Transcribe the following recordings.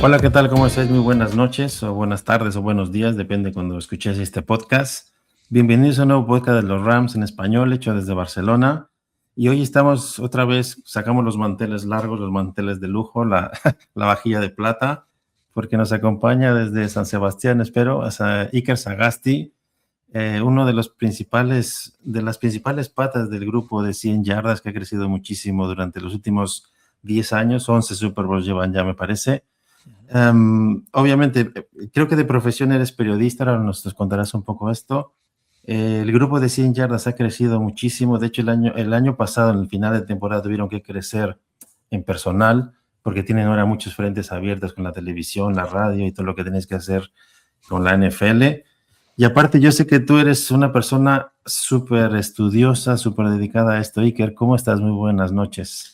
Hola, ¿qué tal? ¿Cómo estáis? Muy buenas noches, o buenas tardes, o buenos días, depende cuando escuchéis este podcast. Bienvenidos a un nuevo podcast de los Rams en español, hecho desde Barcelona. Y hoy estamos otra vez, sacamos los manteles largos, los manteles de lujo, la, la vajilla de plata, porque nos acompaña desde San Sebastián, espero, hasta Iker Sagasti, uno de las principales patas del grupo de 100 yardas que ha crecido muchísimo durante los últimos 10 años, 11 Super Bowls llevan ya, me parece. Obviamente, creo que de profesión eres periodista, ahora nos contarás un poco esto. El grupo de 100 yardas ha crecido muchísimo. De hecho, el año pasado, en el final de temporada, tuvieron que crecer en personal porque tienen ahora muchos frentes abiertos con la televisión, la radio y todo lo que tenéis que hacer con la NFL. Y aparte, yo sé que tú eres una persona súper estudiosa, súper dedicada a esto. Iker, ¿cómo estás? Muy buenas noches.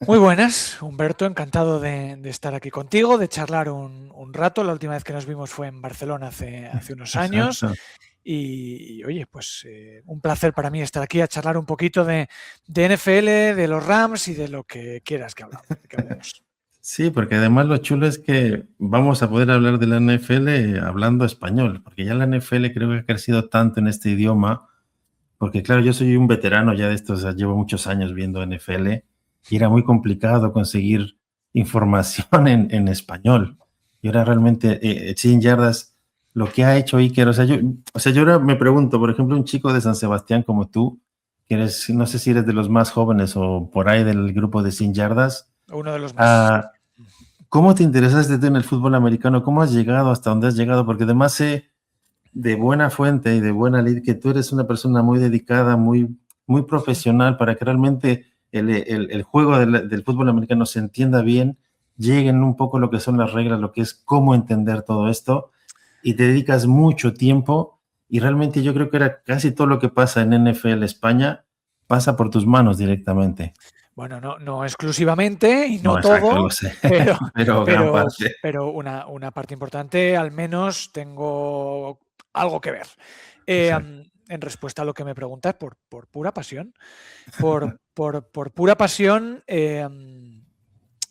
Muy buenas, Humberto, encantado de estar aquí contigo, de charlar un rato. La última vez que nos vimos fue en Barcelona hace unos años. Exacto. Y oye, pues un placer para mí estar aquí a charlar un poquito de NFL, de los Rams y de lo que quieras que hablemos. Sí, porque además lo chulo es que vamos a poder hablar de la NFL hablando español, porque ya la NFL creo que ha crecido tanto en este idioma, porque claro, yo soy un veterano ya de esto, o sea, llevo muchos años viendo NFL y era muy complicado conseguir información en español. Y ahora realmente 100 yardas, lo que ha hecho Iker, yo ahora me pregunto, por ejemplo, un chico de San Sebastián como tú, que eres, no sé si eres de los más jóvenes o por ahí del grupo de 100 yardas, Uno de los más. ¿cómo te interesaste tú en el fútbol americano? ¿Cómo has llegado hasta donde has llegado? Porque además sé de buena fuente y de buena lid que tú eres una persona muy dedicada, muy profesional para que realmente el juego del fútbol americano se entienda bien, lleguen un poco lo que son las reglas, lo que es cómo entender todo esto, y te dedicas mucho tiempo y realmente yo creo que era casi todo lo que pasa en NFL España pasa por tus manos directamente. Bueno, no exclusivamente y no No, exacto, lo todo, sé, pero, pero gran parte. pero una parte importante al menos tengo algo que ver. Exacto. En respuesta a lo que me preguntas, por pura pasión. Por pura pasión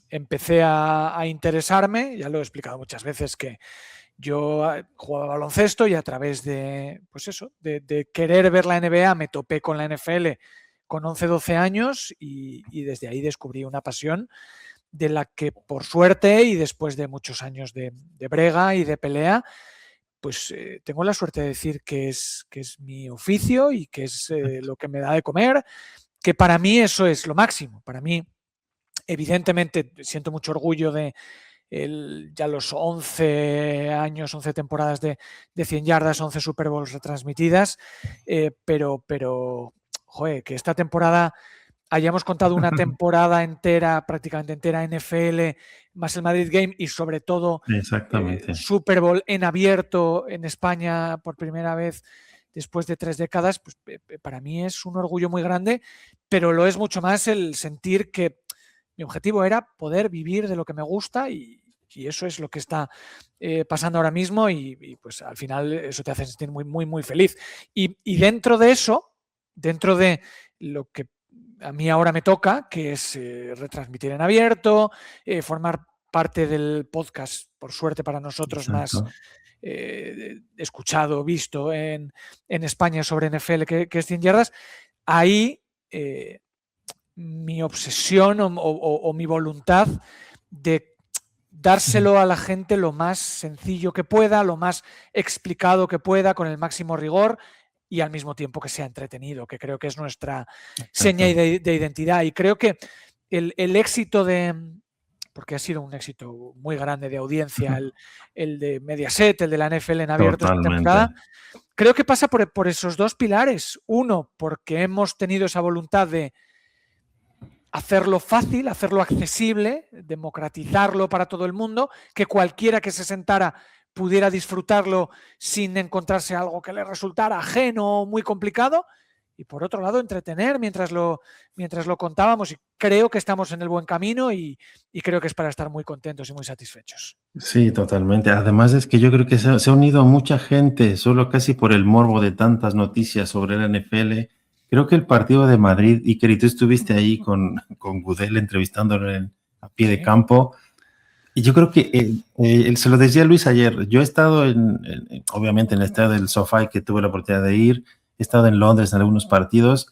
empecé a interesarme, ya lo he explicado muchas veces, que yo jugaba baloncesto y a través de, pues eso, de querer ver la NBA me topé con la NFL con 11, 12 años y desde ahí descubrí una pasión de la que por suerte y después de muchos años de brega y de pelea, pues tengo la suerte de decir que es mi oficio y que es lo que me da de comer, que para mí eso es lo máximo. Para mí, evidentemente, siento mucho orgullo de ya los 11 años, 11 temporadas de 100 yardas, 11 Super Bowls retransmitidas, pero joder, que esta temporada hayamos contado una temporada entera, prácticamente entera, NFL, más el Madrid Game y sobre todo Exactamente. Super Bowl en abierto en España por primera vez después de 3 décadas, pues para mí es un orgullo muy grande, pero lo es mucho más el sentir que mi objetivo era poder vivir de lo que me gusta y eso es lo que está pasando ahora mismo y pues al final eso te hace sentir muy feliz. Y dentro de eso, dentro de lo que a mí ahora me toca, que es retransmitir en abierto, formar parte del podcast, por suerte para nosotros, más Exacto. escuchado, visto en España sobre NFL, que es 100 yardas, ahí mi obsesión o mi voluntad de dárselo a la gente lo más sencillo que pueda, lo más explicado que pueda, con el máximo rigor y al mismo tiempo que sea entretenido, que creo que es nuestra seña de identidad. Y creo que el éxito porque ha sido un éxito muy grande de audiencia, el de Mediaset, el de la NFL en abierto esta Totalmente. temporada, creo que pasa por esos dos pilares. Uno, porque hemos tenido esa voluntad de hacerlo fácil, hacerlo accesible, democratizarlo para todo el mundo, que cualquiera que se sentara pudiera disfrutarlo sin encontrarse algo que le resultara ajeno o muy complicado. Y por otro lado, entretener mientras lo contábamos. Y creo que estamos en el buen camino y creo que es para estar muy contentos y muy satisfechos. Sí, totalmente. Además es que yo creo que se ha unido mucha gente solo casi por el morbo de tantas noticias sobre la NFL. Creo que el partido de Madrid, Iker, y tú estuviste ahí con Gudel entrevistándolo a pie de Sí. campo. Y yo creo que se lo decía Luis ayer. Yo he estado obviamente en el estadio del SoFi, que tuve la oportunidad de ir. He estado en Londres en algunos partidos,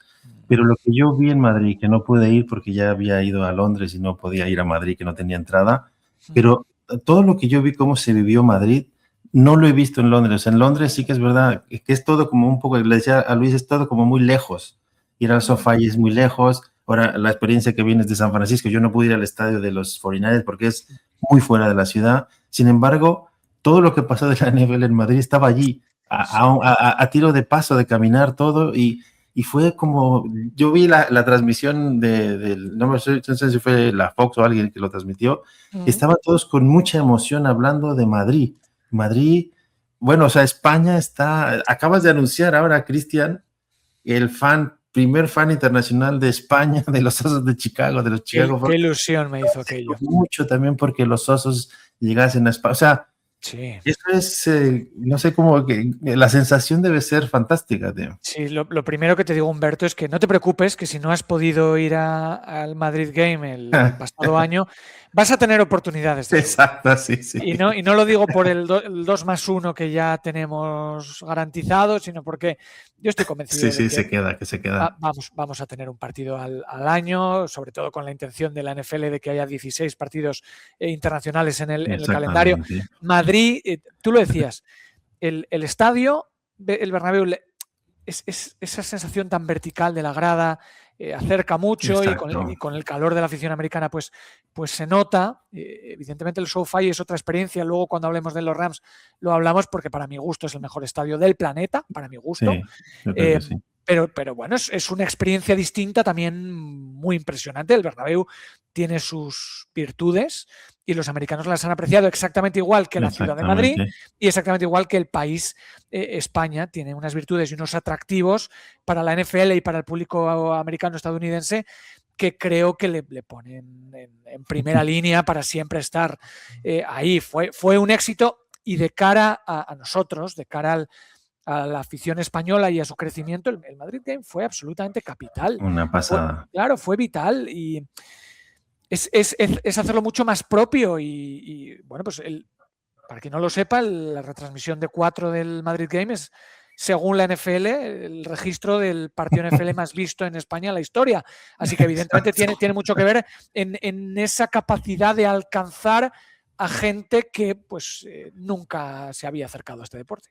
pero lo que yo vi en Madrid, que no pude ir porque ya había ido a Londres y no podía ir a Madrid, que no tenía entrada, pero todo lo que yo vi, cómo se vivió Madrid, no lo he visto en Londres. En Londres sí que es verdad que es todo como un poco, le decía a Luis, es todo como muy lejos. Ir al SoFi es muy lejos. Ahora, la experiencia que vienes de San Francisco, yo no pude ir al estadio de los 49ers porque es muy fuera de la ciudad. Sin embargo, todo lo que pasó de la NFL en Madrid estaba allí, a tiro de paso, de caminar todo, y fue como, yo vi la transmisión no sé si fue la Fox o alguien que lo transmitió, estaban todos con mucha emoción hablando de Madrid. Madrid, bueno, o sea, España acabas de anunciar ahora, Cristian, primer fan internacional de España, de los Osos de Chicago, de los Chicago Qué ilusión me hizo aquello. mucho también porque los Osos llegasen a España. O sea, sí. Eso es, no sé cómo, que la sensación debe ser fantástica, tío. Sí, lo primero que te digo, Humberto, es que no te preocupes, que si no has podido ir al Madrid Game el pasado año, vas a tener oportunidades de subir. Exacto, sí, sí. Y no lo digo por el 2+1 que ya tenemos garantizado, sino porque yo estoy convencido Sí, de que se queda. Vamos a tener un partido al año, sobre todo con la intención de la NFL de que haya 16 partidos internacionales en el calendario. Madrid, tú lo decías, el estadio, el Bernabéu, es esa sensación tan vertical de la grada, acerca mucho y con el calor de la afición americana pues se nota. Evidentemente el SoFi es otra experiencia, luego cuando hablemos de los Rams lo hablamos porque para mi gusto es el mejor estadio del planeta, para mi gusto. Sí, yo creo que sí. Pero bueno, es una experiencia distinta también muy impresionante. El Bernabéu tiene sus virtudes y los americanos las han apreciado exactamente igual que la ciudad de Madrid y exactamente igual que el país España. Tiene unas virtudes y unos atractivos para la NFL y para el público americano estadounidense que creo que le ponen en primera línea para siempre estar ahí. Fue un éxito y de cara a nosotros, de cara a la afición española y a su crecimiento, el Madrid Game fue absolutamente capital. Una pasada. Fue vital y es hacerlo mucho más propio y bueno, pues para quien no lo sepa, la retransmisión de 4 del Madrid Game es, según la NFL, el registro del partido NFL más visto en España en la historia. Así que evidentemente tiene mucho que ver en esa capacidad de alcanzar a gente que pues nunca se había acercado a este deporte.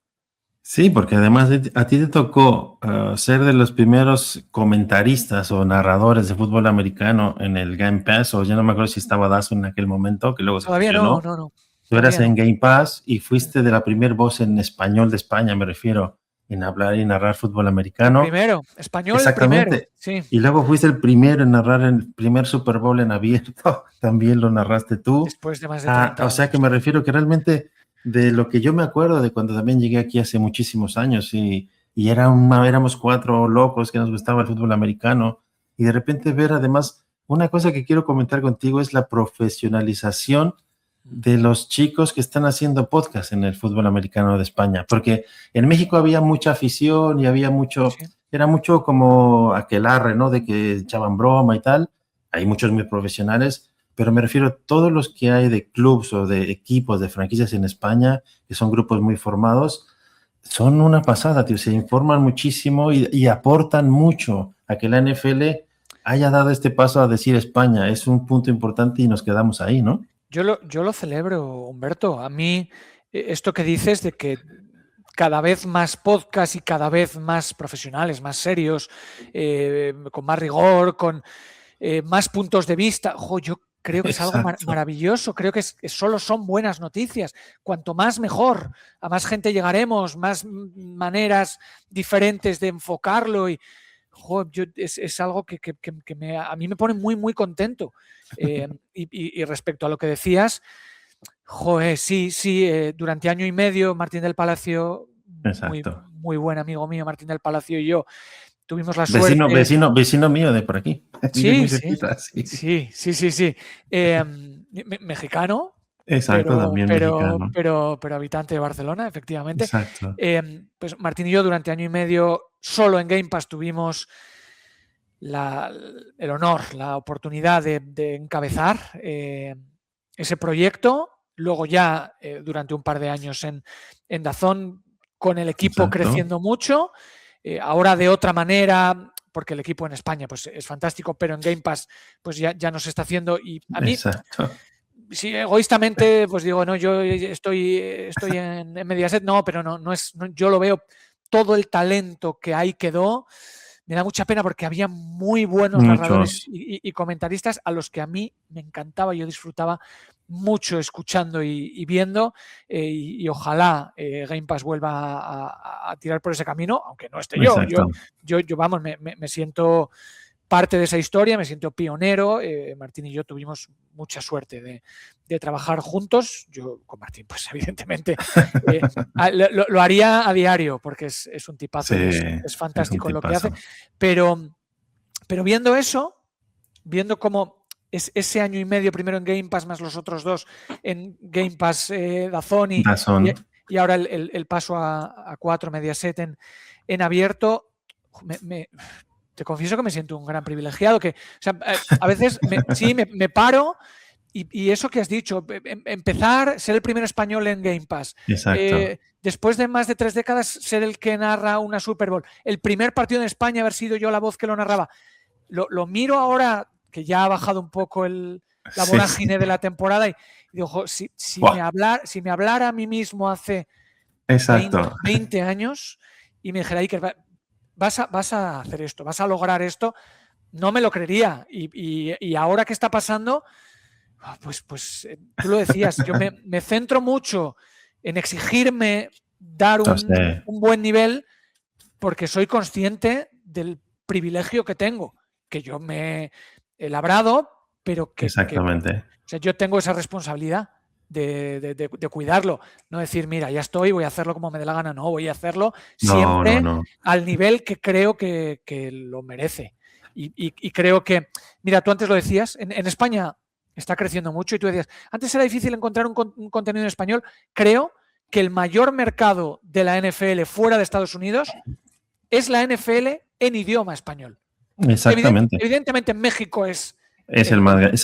Sí, porque además a ti te tocó ser de los primeros comentaristas o narradores de fútbol americano en el Game Pass, o ya no me acuerdo si estaba Dazo en aquel momento, que luego se Todavía fusionó. no. Tú eras en Game Pass y fuiste de la primer voz en español de España, me refiero, en hablar y narrar fútbol americano. Primero, español Exactamente. primero, sí. Y luego fuiste el primero en narrar el primer Super Bowl en abierto, también lo narraste tú. Después de más de 30 años. O sea que me refiero que realmente de lo que yo me acuerdo de cuando también llegué aquí hace muchísimos años y éramos 4 locos que nos gustaba el fútbol americano y de repente ver además, una cosa que quiero comentar contigo es la profesionalización de los chicos que están haciendo podcast en el fútbol americano de España, porque en México había mucha afición y había mucho, era mucho como aquelarre, ¿no? De que echaban broma y tal. Hay muchos muy profesionales, pero me refiero a todos los que hay de clubs o de equipos, de franquicias en España, que son grupos muy formados, son una pasada, tío. Se informan muchísimo y aportan mucho a que la NFL haya dado este paso a decir España. Es un punto importante y nos quedamos ahí, ¿no? Yo lo celebro, Humberto. A mí, esto que dices de que cada vez más podcasts y cada vez más profesionales, más serios, con más rigor, con más puntos de vista, yo creo que es algo maravilloso. Creo que solo son buenas noticias. Cuanto más mejor. A más gente llegaremos, más maneras diferentes de enfocarlo y es algo que a mí me pone muy, muy contento. Y respecto a lo que decías, sí, durante año y medio Martín del Palacio, muy buen amigo mío, Martín del Palacio y yo, tuvimos la suerte... Vecino mío de por aquí. Sí. Mexicano. Exacto, también mexicano. Pero habitante de Barcelona, efectivamente. Exacto. Pues Martín y yo durante año y medio solo en Game Pass tuvimos el honor, la oportunidad de encabezar ese proyecto, luego ya durante un par de años en DAZN con el equipo Exacto. creciendo mucho, ahora de otra manera, porque el equipo en España pues, es fantástico, pero en Game Pass pues ya no se está haciendo y a mí... Exacto. Sí, egoístamente, pues digo, no, yo estoy en Mediaset, no, pero no es, yo lo veo, todo el talento que ahí quedó, me da mucha pena porque había muy buenos narradores y comentaristas a los que a mí me encantaba, yo disfrutaba mucho escuchando y viendo, y ojalá Game Pass vuelva a tirar por ese camino, aunque no esté yo. Yo vamos, me siento parte de esa historia, me siento pionero. Martín y yo tuvimos mucha suerte de trabajar juntos. Yo con Martín, pues evidentemente lo haría a diario porque es un tipazo, Sí, y es fantástico en lo que hace. Pero viendo eso, viendo cómo es ese año y medio primero en Game Pass más los otros 2 en Game Pass DAZN y ahora el paso a 4 Mediaset en abierto, te confieso que me siento un gran privilegiado, que, o sea, a veces me paro y eso que has dicho, empezar, ser el primer español en Game Pass, después de más de 3 décadas ser el que narra una Super Bowl, el primer partido en España haber sido yo la voz que lo narraba, lo miro ahora que ya ha bajado un poco la vorágine de la temporada y digo, si me hablara a mí mismo hace 20 años y me dijera, Iker, vas a hacer esto, vas a lograr esto, no me lo creería. Y ahora que está pasando, pues tú lo decías, yo me centro mucho en exigirme dar un buen nivel porque soy consciente del privilegio que tengo, que yo me he labrado, pero que Exactamente. O sea, yo tengo esa responsabilidad de cuidarlo, no decir, mira, ya estoy, voy a hacerlo como me dé la gana, no, voy a hacerlo siempre al nivel que creo que lo merece. Y creo que, mira, tú antes lo decías, en España está creciendo mucho y tú decías, antes era difícil encontrar un contenido en español. Creo que el mayor mercado de la NFL fuera de Estados Unidos es la NFL en idioma español. Exactamente. Evidentemente en México es el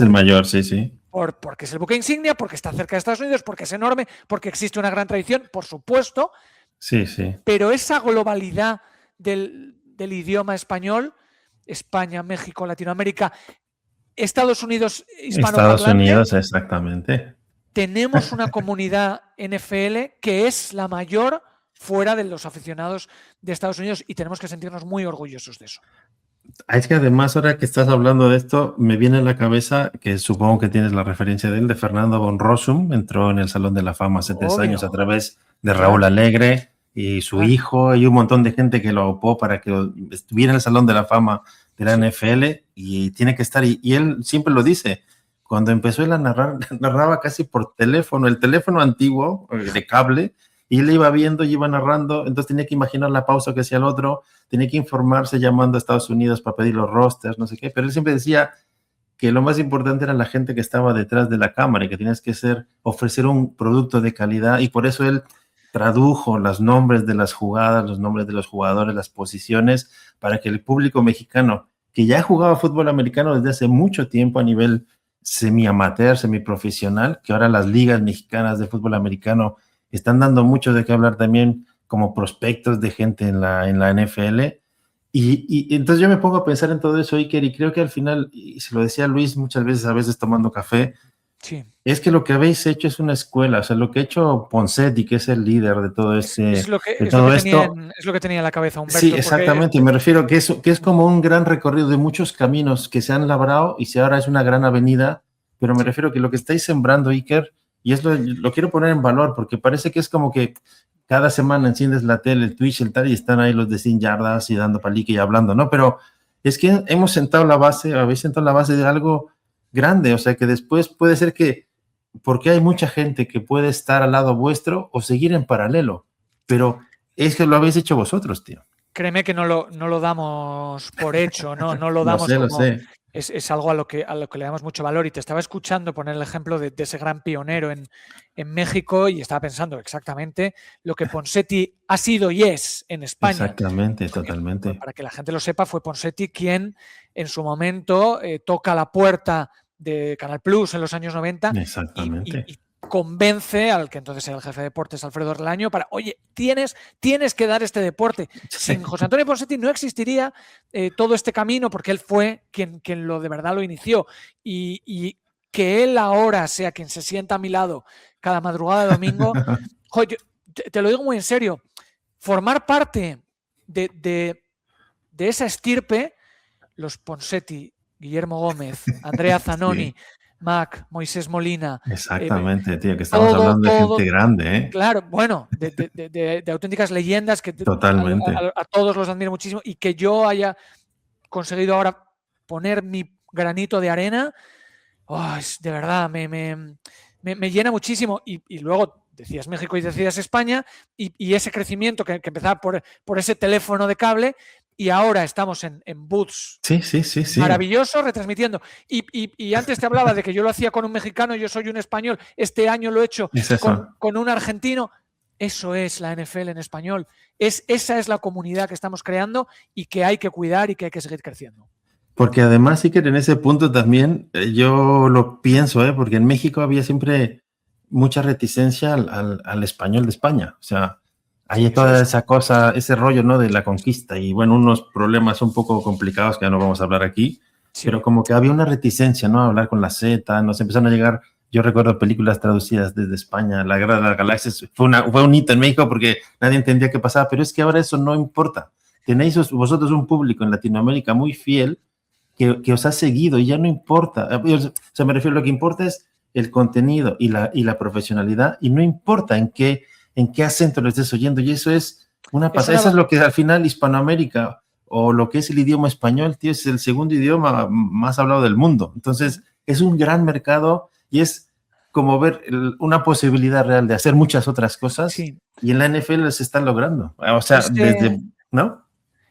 mayor, sí. Porque es el buque insignia, porque está cerca de Estados Unidos, porque es enorme, porque existe una gran tradición, por supuesto. Sí. Pero esa globalidad del idioma español, España, México, Latinoamérica, Estados Unidos, hispanoparlante. Estados Unidos, exactamente. Tenemos una comunidad NFL que es la mayor fuera de los aficionados de Estados Unidos y tenemos que sentirnos muy orgullosos de eso. Es que además, ahora que estás hablando de esto, me viene a la cabeza, que supongo que tienes la referencia de él, de Fernando von Rossum, entró en el Salón de la Fama hace 3 años a través de Raúl Alegre y su hijo, y un montón de gente que lo aupó para que estuviera en el Salón de la Fama de la NFL, y tiene que estar, y él siempre lo dice, cuando empezó él a narrar, narraba casi por teléfono, el teléfono antiguo, de cable, y él iba viendo y iba narrando, entonces tenía que imaginar la pausa que hacía el otro, tenía que informarse llamando a Estados Unidos para pedir los rosters, no sé qué, pero él siempre decía que lo más importante era la gente que estaba detrás de la cámara y que tienes que ofrecer un producto de calidad, y por eso él tradujo los nombres de las jugadas, los nombres de los jugadores, las posiciones, para que el público mexicano, que ya jugaba fútbol americano desde hace mucho tiempo a nivel semi-amateur, semi-profesional, que ahora las ligas mexicanas de fútbol americano están dando mucho de qué hablar también como prospectos de gente en la NFL. Y entonces yo me pongo a pensar en todo eso, Iker, y creo que al final, y se lo decía Luis muchas veces, a veces tomando café, es que lo que habéis hecho es una escuela, o sea, lo que ha hecho Ponseti, que es el líder de todo este... Es lo que tenía en la cabeza Humberto. Sí, exactamente, me refiero que es como un gran recorrido de muchos caminos que se han labrado y si ahora es una gran avenida, pero me refiero que lo que estáis sembrando, Iker, y es lo quiero poner en valor, porque parece que es como que cada semana enciendes la tele, el Twitch, el tal, y están ahí los de 100 yardas y dando palique y hablando, ¿no? Pero es que habéis sentado la base de algo grande, o sea, que después puede ser que, porque hay mucha gente que puede estar al lado vuestro o seguir en paralelo, pero es que lo habéis hecho vosotros, tío. Créeme que no lo damos por hecho, no lo damos lo sé. Es algo a lo que le damos mucho valor, y te estaba escuchando poner el ejemplo de ese gran pionero en México y estaba pensando exactamente lo que Ponseti ha sido y es en España. Exactamente, totalmente. Para que la gente lo sepa, fue Ponseti quien en su momento toca la puerta de Canal Plus en los años 90 Exactamente. y convence al que entonces era el jefe de deportes, Alfredo Relaño, para, oye, tienes que dar este deporte. Sin José Antonio Ponseti no existiría todo este camino, porque él fue quien de verdad lo inició. Y que él ahora sea quien se sienta a mi lado cada madrugada de domingo, joder, te lo digo muy en serio, formar parte de esa estirpe, los Ponseti, Guillermo Gómez, Andrea Zanoni, Sí. Mac, Moisés Molina. Exactamente, tío, que estamos hablando de gente grande, ¿eh? Claro, bueno, de auténticas leyendas que Totalmente. a todos los admiro muchísimo, y que yo haya conseguido ahora poner mi granito de arena, de verdad, me llena muchísimo. Y luego decías México y decías España, y ese crecimiento que empezaba por ese teléfono de cable, y ahora estamos en booths Sí. maravilloso retransmitiendo. Y antes te hablaba de que yo lo hacía con un mexicano, yo soy un español, este año lo he hecho Es eso. con un argentino. Eso es la NFL en español. Esa es la comunidad que estamos creando y que hay que cuidar y que hay que seguir creciendo. Porque además sí que en ese punto también yo lo pienso, porque en México había siempre mucha reticencia al español de España. O sea, hay toda esa cosa, ese rollo, ¿no? De la conquista y, bueno, unos problemas un poco complicados que ya no vamos a hablar aquí, pero como que había una reticencia, ¿no? A hablar con la Z, nos empezaron a llegar, yo recuerdo películas traducidas desde España, La Guerra de las Galaxias, fue un hito en México porque nadie entendía qué pasaba, pero es que ahora eso no importa. Tenéis vosotros un público en Latinoamérica muy fiel que os ha seguido y ya no importa. O sea, me refiero, lo que importa es el contenido y la profesionalidad, y no importa en qué acento lo estés oyendo, y eso es una pasada. Eso es lo que al final Hispanoamérica, o lo que es el idioma español, tío, es el segundo idioma más hablado del mundo. Entonces, es un gran mercado y es como ver una posibilidad real de hacer muchas otras cosas, y en la NFL se están logrando. O sea, ¿no?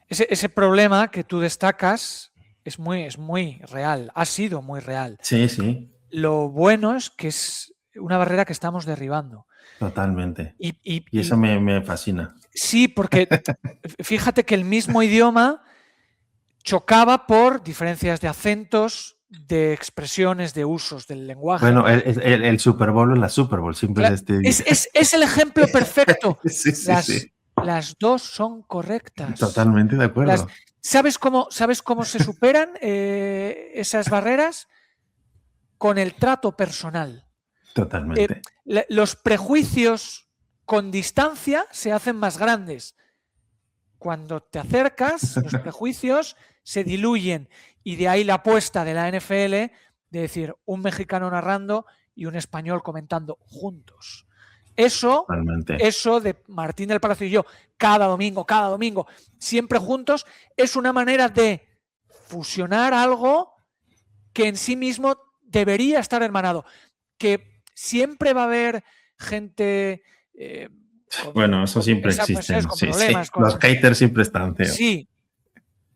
Ese problema que tú destacas es muy real, ha sido muy real. Sí. Lo bueno es que es una barrera que estamos derribando. Totalmente. Y eso me fascina. Sí, porque fíjate que el mismo idioma chocaba por diferencias de acentos, de expresiones, de usos del lenguaje. Bueno, el Super Bowl es la Super Bowl, siempre es el ejemplo perfecto. Sí. Las dos son correctas. Totalmente de acuerdo. ¿Sabes cómo se superan esas barreras? Con el trato personal. Totalmente. Los prejuicios con distancia se hacen más grandes. Cuando te acercas, los prejuicios se diluyen, y de ahí la apuesta de la NFL de decir un mexicano narrando y un español comentando juntos. Eso de Martín del Palacio y yo, cada domingo, siempre juntos, es una manera de fusionar algo que en sí mismo debería estar hermanado. Que siempre va a haber gente... bueno, eso siempre existe. Con problemas. Los haters siempre están, tío. Sí.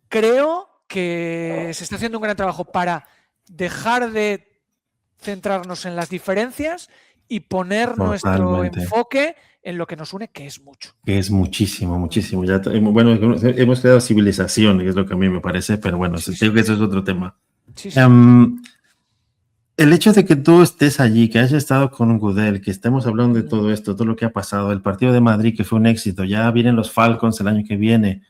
Creo que se está haciendo un gran trabajo para dejar de centrarnos en las diferencias y poner nuestro enfoque en lo que nos une, que es mucho. Que es muchísimo. Ya, bueno, hemos creado civilización, que es lo que a mí me parece, pero bueno, creo que eso es otro tema. Sí. El hecho de que tú estés allí, que hayas estado con Goodell, que estemos hablando de todo esto, todo lo que ha pasado, el partido de Madrid, que fue un éxito, ya vienen los Falcons el año que viene,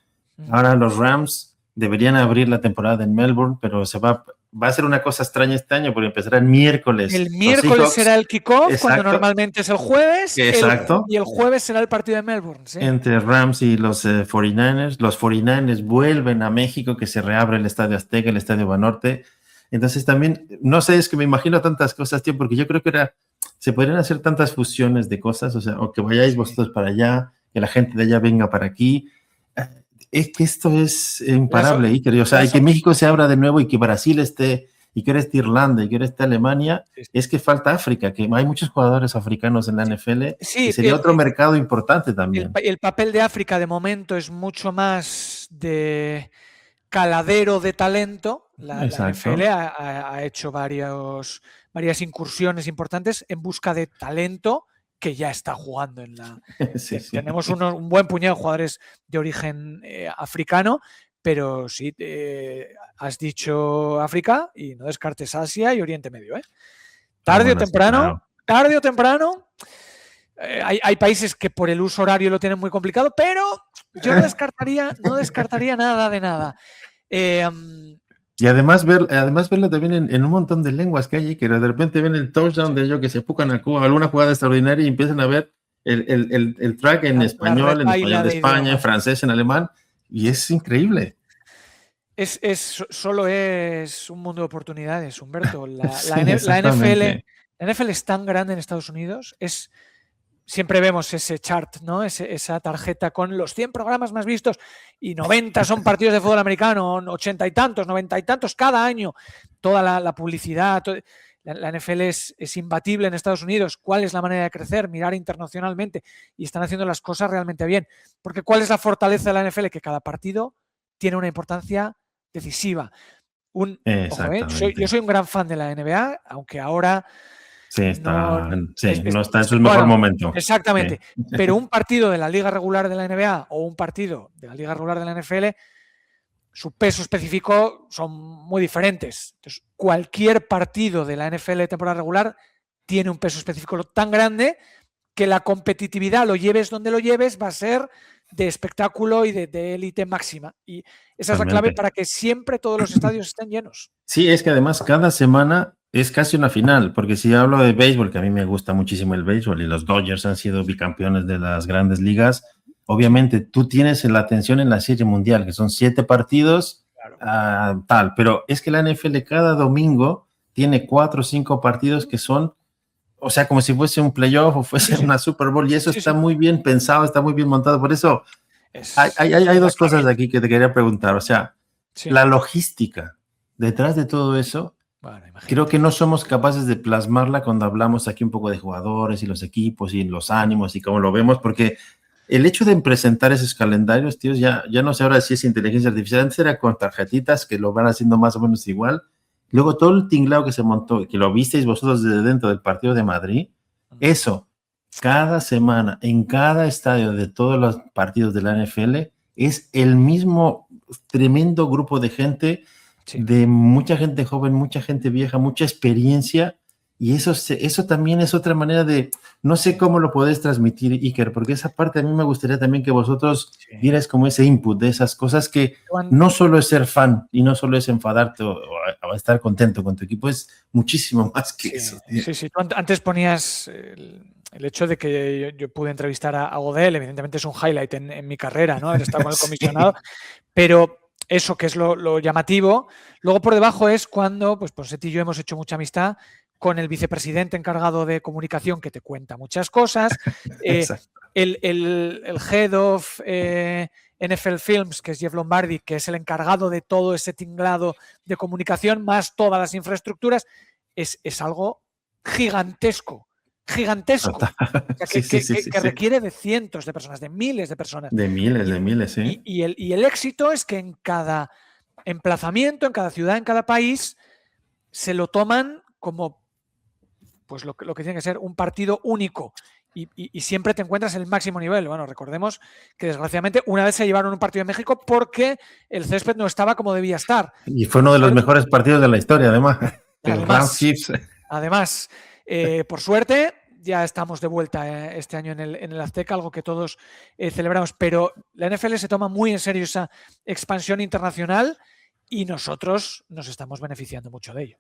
ahora los Rams deberían abrir la temporada en Melbourne, pero va a ser una cosa extraña este año, porque empezará el miércoles. El miércoles será el kickoff, cuando normalmente es el jueves. Exacto. Y el jueves será el partido de Melbourne. ¿Sí? Entre Rams y los 49ers. Los 49ers vuelven a México, que se reabre el Estadio Azteca, el Estadio Banorte. Entonces también, no sé, es que me imagino tantas cosas, tío, porque yo creo que se podrían hacer tantas fusiones de cosas, o sea, o que vayáis vosotros para allá, que la gente de allá venga para aquí. Es que esto es imparable, Iker. O sea, y que México se abra de nuevo, y que Brasil esté, y que ahora esté Irlanda, y que ahora esté Alemania. Es que falta África, que hay muchos jugadores africanos en la NFL, y sería otro mercado importante también. El papel de África de momento es mucho más de caladero de talento. La NFL ha hecho varias incursiones importantes en busca de talento que ya está jugando en la... Tenemos un buen puñado de jugadores de origen africano, pero sí, has dicho África y no descartes Asia y Oriente Medio. Tarde o temprano, hay países que por el uso horario lo tienen muy complicado, pero yo no descartaría nada de nada. Y además verlo también en un montón de lenguas que hay, que de repente ven el touchdown de ellos que se pucan a Cuba, alguna jugada extraordinaria y empiezan a ver el track en español de España, en francés, en alemán, y es increíble. Solo es un mundo de oportunidades, Humberto. La NFL es tan grande en Estados Unidos, siempre vemos ese chart, ¿no? Esa tarjeta con los 100 programas más vistos y 90 son partidos de fútbol americano, 80 y tantos, 90 y tantos cada año. Toda la publicidad, la NFL es imbatible en Estados Unidos. ¿Cuál es la manera de crecer? Mirar internacionalmente, y están haciendo las cosas realmente bien. Porque ¿cuál es la fortaleza de la NFL? Que cada partido tiene una importancia decisiva. Ojo, yo soy un gran fan de la NBA, aunque ahora no está en su mejor momento. Exactamente. Sí. Pero un partido de la liga regular de la NBA o un partido de la liga regular de la NFL, su peso específico son muy diferentes. Entonces, cualquier partido de la NFL de temporada regular tiene un peso específico tan grande que la competitividad, lo lleves donde lo lleves, va a ser de espectáculo y de élite máxima. Y esa es la clave para que siempre todos los estadios estén llenos. Sí, es que además cada semana es casi una final, porque si hablo de béisbol, que a mí me gusta muchísimo el béisbol y los Dodgers han sido bicampeones de las grandes ligas, obviamente tú tienes la atención en la Serie Mundial, que son 7 partidos, claro. Pero es que la NFL cada domingo tiene 4 o 5 partidos que son, o sea, como si fuese un playoff o fuese una Super Bowl, y eso está muy bien pensado, está muy bien montado. Por eso hay dos cosas aquí que te quería preguntar. O sea, la logística detrás de todo eso, creo que no somos capaces de plasmarla cuando hablamos aquí un poco de jugadores y los equipos y los ánimos y cómo lo vemos, porque el hecho de presentar esos calendarios, tíos, ya no sé ahora si es inteligencia artificial. Antes era con tarjetitas que lo van haciendo más o menos igual. Luego todo el tinglado que se montó, que lo visteis vosotros desde dentro del partido de Madrid, eso, cada semana, en cada estadio de todos los partidos de la NFL, es el mismo tremendo grupo de gente, de mucha gente joven, mucha gente vieja, mucha experiencia, y eso también es otra manera de, no sé cómo lo podés transmitir, Iker, porque esa parte a mí me gustaría también que vosotros dierais como ese input de esas cosas, que no solo es ser fan y no solo es enfadarte o estar contento con tu equipo, es muchísimo más que eso. Tío. Sí. Tú antes ponías el hecho de que yo pude entrevistar a Godel, evidentemente es un highlight en mi carrera, ¿no? Haber estado con el comisionado, pero eso que es lo llamativo. Luego por debajo es cuando, pues Ponseti y yo hemos hecho mucha amistad con el vicepresidente encargado de comunicación, que te cuenta muchas cosas, el head of NFL Films, que es Jeff Lombardi, que es el encargado de todo ese tinglado de comunicación, más todas las infraestructuras, es algo gigantesco. O sea, que requiere de cientos de personas, de miles de personas. De miles, sí. Y el éxito es que en cada emplazamiento, en cada ciudad, en cada país, se lo toman como pues lo que tiene que ser un partido único. Y siempre te encuentras en el máximo nivel. Bueno, recordemos que desgraciadamente una vez se llevaron un partido en México porque el césped no estaba como debía estar. Y fue uno de los mejores partidos de la historia, además. Además, por suerte, ya estamos de vuelta este año en el Azteca, algo que todos celebramos. Pero la NFL se toma muy en serio esa expansión internacional y nosotros nos estamos beneficiando mucho de ello.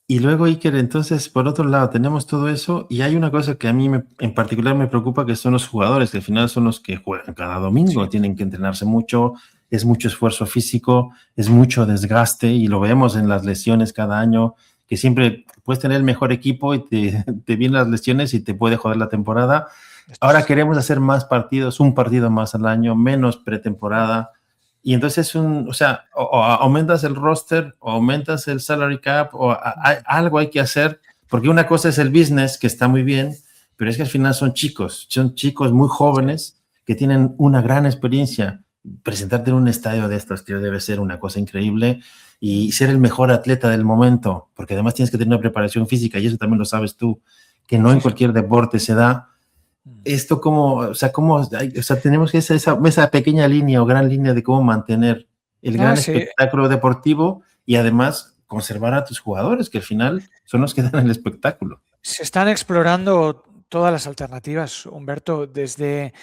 Y luego, Iker, entonces, por otro lado, tenemos todo eso y hay una cosa que a mí en particular me preocupa, que son los jugadores, que al final son los que juegan cada domingo, tienen que entrenarse mucho, es mucho esfuerzo físico, es mucho desgaste y lo vemos en las lesiones cada año, que siempre puedes tener el mejor equipo y te vienen las lesiones y te puede joder la temporada. Ahora queremos hacer más partidos, un partido más al año, menos pretemporada. Y entonces, o aumentas el roster, o aumentas el salary cap, o algo hay que hacer, porque una cosa es el business, que está muy bien, pero es que al final son chicos muy jóvenes que tienen una gran experiencia. Presentarte en un estadio de estos, tío, debe ser una cosa increíble, y ser el mejor atleta del momento, porque además tienes que tener una preparación física, y eso también lo sabes tú, que no en cualquier deporte se da. Esto tenemos que esa pequeña línea o gran línea de cómo mantener el gran espectáculo deportivo y además conservar a tus jugadores, que al final son los que dan el espectáculo. Se están explorando todas las alternativas, Humberto, desde,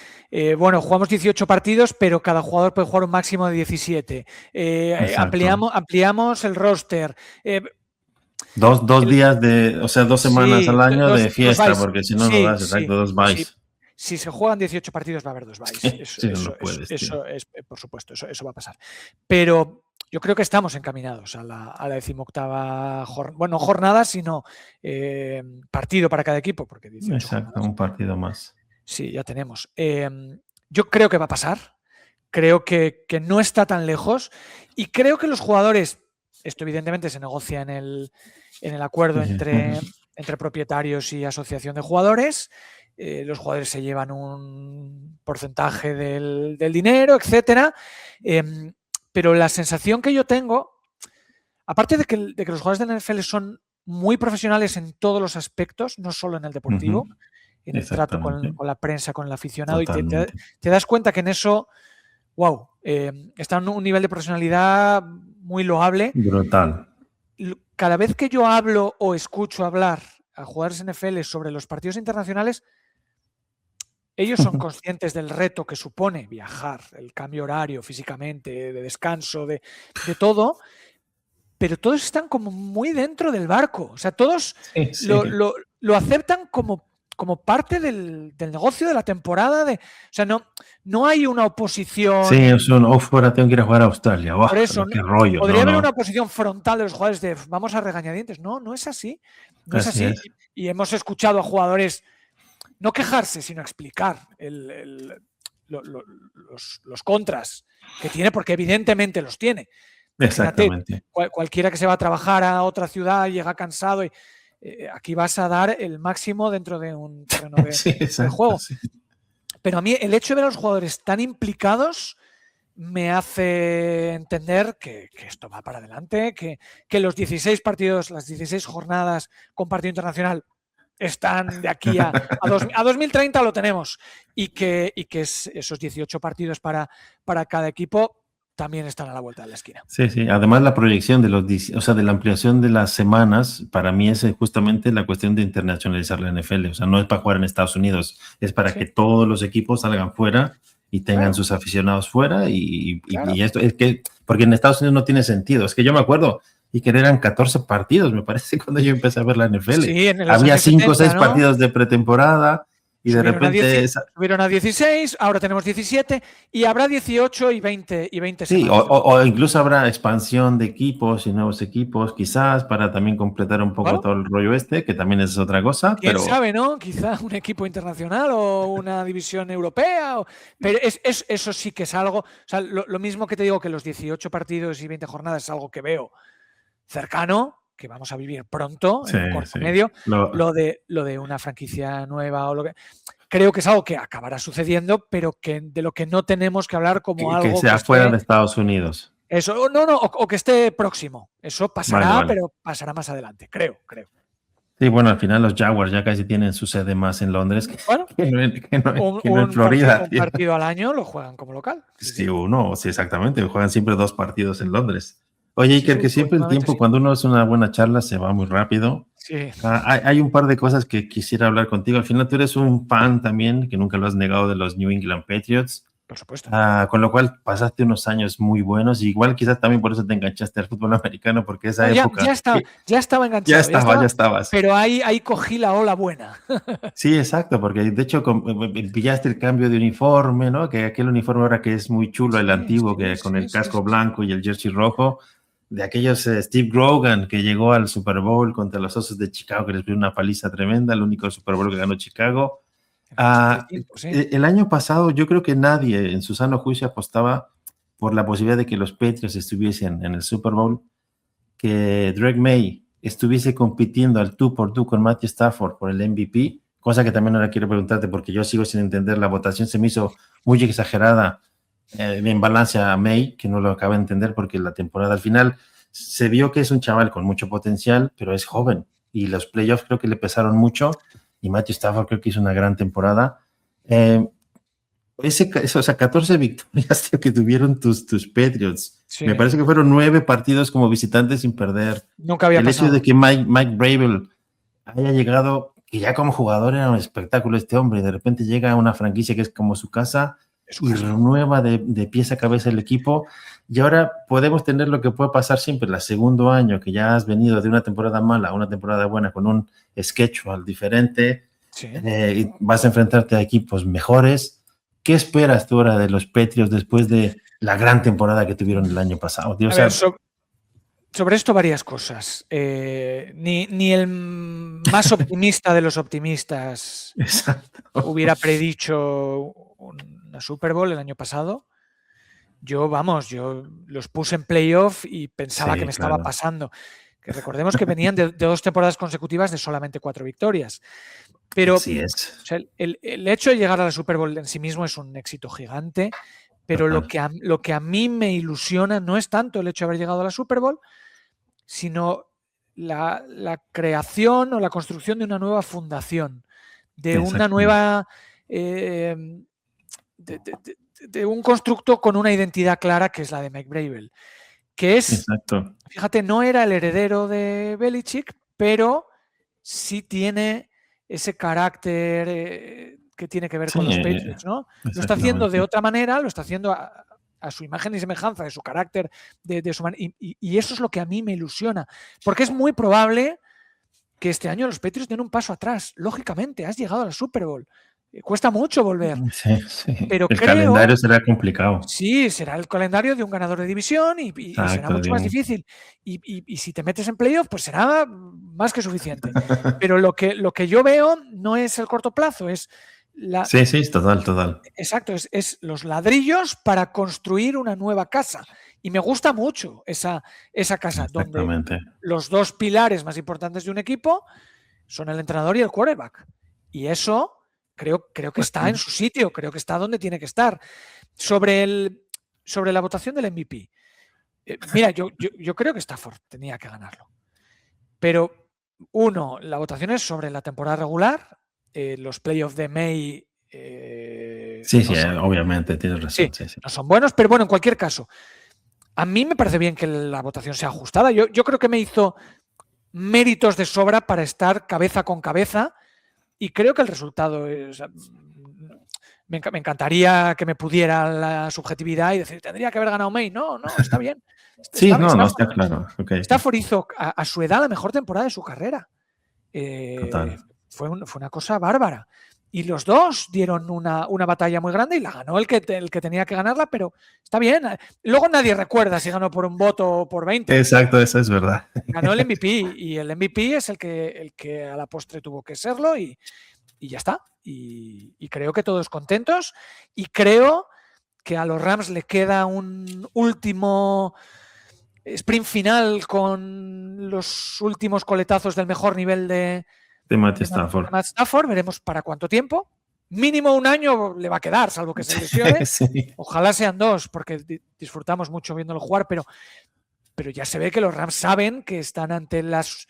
jugamos 18 partidos, pero cada jugador puede jugar un máximo de 17. Ampliamos el roster. Dos días dos semanas al año de fiesta, porque si no, no das, exacto, dos byes. Si se juegan 18 partidos va a haber 2 byes. Eso es, por supuesto, eso va a pasar. Pero yo creo que estamos encaminados a la 18ª jornada, no jornada, sino partido para cada equipo. Porque 18 exacto, jornadas, un partido más. Sí, ya tenemos. Yo creo que va a pasar. Creo que no está tan lejos. Y creo que los jugadores, esto evidentemente se negocia en el acuerdo entre propietarios y asociación de jugadores. Los jugadores se llevan un porcentaje del dinero, etcétera. Pero la sensación que yo tengo, aparte de que los jugadores de la NFL son muy profesionales en todos los aspectos, no solo en el deportivo, en el trato con la prensa, con el aficionado, totalmente. Y te das cuenta que en eso, está en un nivel de profesionalidad muy loable. Brutal. Cada vez que yo hablo o escucho hablar a jugadores NFL sobre los partidos internacionales, ellos son conscientes del reto que supone viajar, el cambio horario físicamente, de descanso, de todo, pero todos están como muy dentro del barco. O sea, todos lo aceptan como parte del negocio de la temporada. O sea, no hay una oposición. Sí, es un fuera, tengo que ir a jugar a Australia. Wow, por eso, qué rollo. Podría haber una oposición frontal de los jugadores de vamos a regañadientes. No es así. No es así. Y hemos escuchado a jugadores no quejarse, sino explicar los contras que tiene, porque evidentemente los tiene. Exactamente. Imagínate, cualquiera que se va a trabajar a otra ciudad llega cansado y aquí vas a dar el máximo dentro de un terreno de juego. Sí. Pero a mí el hecho de ver a los jugadores tan implicados me hace entender que esto va para adelante, que los 16 partidos, las 16 jornadas con partido internacional están de aquí a 2030 lo tenemos y que esos 18 partidos para cada equipo también están a la vuelta de la esquina. Sí. Además, la proyección de de la ampliación de las semanas, para mí es justamente la cuestión de internacionalizar la NFL. O sea, no es para jugar en Estados Unidos, es para que todos los equipos salgan fuera y tengan sus aficionados fuera y esto es que, porque en Estados Unidos no tiene sentido. Es que yo me acuerdo y que eran 14 partidos, me parece, cuando yo empecé a ver la NFL. Sí, había 5 o 6 partidos de pretemporada y de repente... Subieron a 16, ahora tenemos 17 y habrá 18 y 20 semanas. Sí, o incluso habrá expansión de equipos y nuevos equipos, quizás, para también completar un poco todo el rollo que también es otra cosa. ¿Quién sabe, no? Quizá un equipo internacional o una división europea. Pero eso sí que es algo... O sea, lo mismo que te digo que los 18 partidos y 20 jornadas es algo que veo cercano, que vamos a vivir pronto, en un corto medio, lo de una franquicia nueva o lo que... Creo que es algo que acabará sucediendo, pero de lo que no tenemos que hablar como algo que sea fuera de Estados Unidos. Eso, o que esté próximo. Eso pasará, pero pasará más adelante, creo. Sí, bueno, al final los Jaguars ya casi tienen su sede más en Londres que no en Florida. Un partido al año lo juegan como local. Sí, exactamente. Juegan siempre 2 partidos en Londres. Oye, Iker, que siempre el tiempo, cuando uno hace una buena charla, se va muy rápido. Sí. Hay un par de cosas que quisiera hablar contigo. Al final tú eres un fan también, que nunca lo has negado, de los New England Patriots. Por supuesto. Con lo cual pasaste unos años muy buenos. Igual quizás también por eso te enganchaste al fútbol americano, porque esa época... Ya estaba enganchado. Ya estabas. Pero ahí cogí la ola buena. Sí, exacto, porque de hecho pillaste el cambio de uniforme, ¿no? Que aquel uniforme ahora que es muy chulo, el antiguo, con el casco blanco y el jersey rojo. De aquellos Steve Grogan, que llegó al Super Bowl contra los Osos de Chicago, que les dio una paliza tremenda, el único Super Bowl que ganó Chicago. El año pasado yo creo que nadie en su sano juicio apostaba por la posibilidad de que los Patriots estuviesen en el Super Bowl, que Drake May estuviese compitiendo al tú por tú con Matthew Stafford por el MVP, cosa que también ahora quiero preguntarte porque yo sigo sin entender, la votación se me hizo muy exagerada en balance a May, que no lo acabo de entender porque la temporada al final se vio que es un chaval con mucho potencial, pero es joven y los playoffs creo que le pesaron mucho y Matthew Stafford creo que hizo una gran temporada. 14 victorias, tío, que tuvieron tus Patriots Sí. Me parece que fueron 9 partidos como visitantes sin perder. Nunca había El pasado. hecho de que Mike Vrabel haya llegado, que ya como jugador era un espectáculo este hombre, y de repente llega a una franquicia que es como su casa y renueva de pies a cabeza el equipo, y ahora podemos tener lo que puede pasar siempre, el segundo año, que ya has venido de una temporada mala a una temporada buena con un schedule diferente, y vas a enfrentarte a equipos mejores. ¿Qué esperas tú ahora de los Patriots después de la gran temporada que tuvieron el año pasado? A ver, sobre esto varias cosas. Ni el más optimista de los optimistas hubiera predicho una Super Bowl el año pasado. Yo los puse en playoff y pensaba que me estaba pasando. Que recordemos que venían de 2 temporadas consecutivas de solamente 4 victorias. Pero o sea, el hecho de llegar a la Super Bowl en sí mismo es un éxito gigante. Pero lo que a mí me ilusiona no es tanto el hecho de haber llegado a la Super Bowl, sino la creación o la construcción de una nueva fundación, de una nueva... de un constructo con una identidad clara, que es la de Mike Vrabel, que es, fíjate, no era el heredero de Belichick, pero sí tiene ese carácter que tiene que ver con los Patriots, ¿no? Lo está haciendo de otra manera, lo está haciendo a su imagen y semejanza, de su carácter, de su y eso es lo que a mí me ilusiona, porque es muy probable que este año los Patriots den un paso atrás. Lógicamente, has llegado a la Super Bowl. Cuesta mucho volver. Pero el calendario será complicado. Sí, será el calendario de un ganador de división y será mucho más difícil. Y si te metes en playoff, pues será más que suficiente. Pero lo que yo veo no es el corto plazo, es total. Exacto, es los ladrillos para construir una nueva casa. Y me gusta mucho esa casa, donde los 2 pilares más importantes de un equipo son el entrenador y el quarterback. Y eso creo que está en su sitio, creo que está donde tiene que estar. Sobre la votación del MVP. Mira, yo creo que Stafford tenía que ganarlo. Pero, la votación es sobre la temporada regular, los playoffs de May. Obviamente, tienes razón. No son buenos, pero bueno, en cualquier caso, a mí me parece bien que la votación sea ajustada. Yo creo que me hizo méritos de sobra para estar cabeza con cabeza y creo que el resultado es... Me encantaría que me pudiera la subjetividad y decir, tendría que haber ganado May. No, está bien. Está claro. Stafford hizo a su edad la mejor temporada de su carrera. Fue una cosa bárbara. Y los dos dieron una batalla muy grande y la ganó el que tenía que ganarla, pero está bien. Luego nadie recuerda si ganó por un voto o por 20. Exacto, eso es verdad. Ganó el MVP y el MVP es el que a la postre tuvo que serlo y ya está. Y creo que todos contentos y creo que a los Rams le queda un último sprint final con los últimos coletazos del mejor nivel de Matt Stafford. Veremos para cuánto tiempo. Mínimo 1 año le va a quedar, salvo que se lesione. Ojalá sean 2, porque disfrutamos mucho viéndolo jugar, pero ya se ve que los Rams saben que están ante las